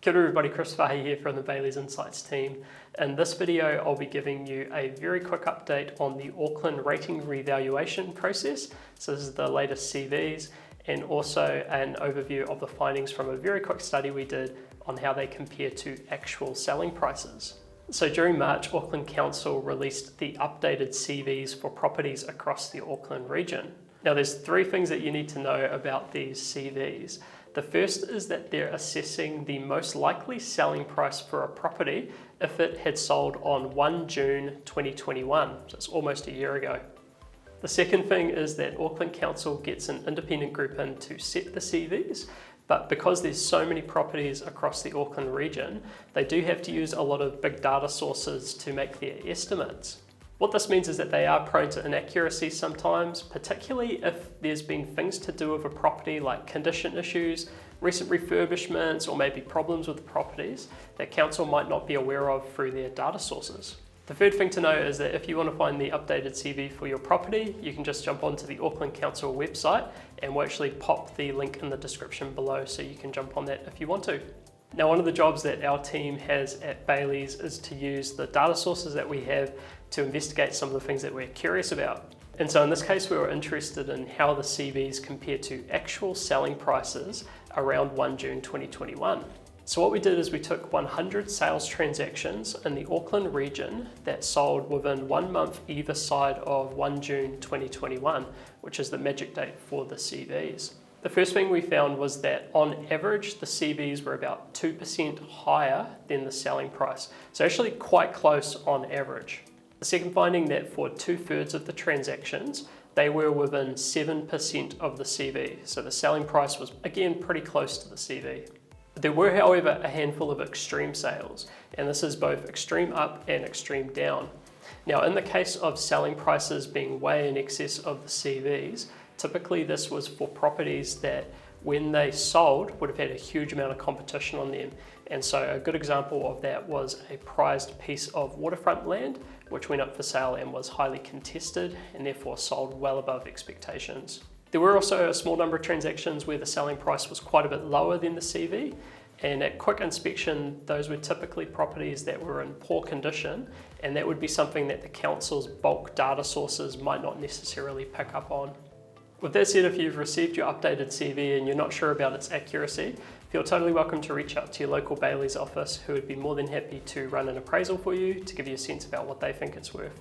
Kia ora everybody, Farhi here from the Bayleys Insights team. In this video, I'll be giving you a very quick update on the Auckland rating revaluation process. So this is the latest CVs and also an overview of the findings from a very quick study we did on how they compare to actual selling prices. So during March, Auckland Council released the updated CVs for properties across the Auckland region. Now there's three things that you need to know about these CVs. The first is that they're assessing the most likely selling price for a property if it had sold on 1 June 2021, so it's almost a year ago. The second thing is that Auckland Council gets an independent group in to set the CVs, but because there's so many properties across the Auckland region, they do have to use a lot of big data sources to make their estimates. What this means is that they are prone to inaccuracy sometimes, particularly if there's been things to do with a property like condition issues, recent refurbishments, or maybe problems with the properties that council might not be aware of through their data sources. The third thing to know is that if you want to find the updated CV for your property, you can just jump onto the Auckland Council website and we'll actually pop the link in the description below so you can jump on that if you want to. Now, one of the jobs that our team has at Bayleys is to use the data sources that we have to investigate some of the things that we're curious about. And so in this case, we were interested in how the CVs compare to actual selling prices around 1 June 2021. So what we did is we took 100 sales transactions in the Auckland region that sold within 1 month either side of 1 June 2021, which is the magic date for the CVs. The first thing we found was that on average, the CVs were about 2% higher than the selling price. So actually quite close on average. The second finding that for 2/3 of the transactions, they were within 7% of the CV. So the selling price was again pretty close to the CV. There were, however, a handful of extreme sales, and this is both extreme up and extreme down. Now, in the case of selling prices being way in excess of the CVs, typically this was for properties that when they sold would have had a huge amount of competition on them. And so a good example of that was a prized piece of waterfront land which went up for sale and was highly contested and therefore sold well above expectations. There were also a small number of transactions where the selling price was quite a bit lower than the CV, and at quick inspection those were typically properties that were in poor condition, and that would be something that the council's bulk data sources might not necessarily pick up on. With that said, if you've received your updated CV and you're not sure about its accuracy, feel totally welcome to reach out to your local Bayleys office, who would be more than happy to run an appraisal for you to give you a sense about what they think it's worth.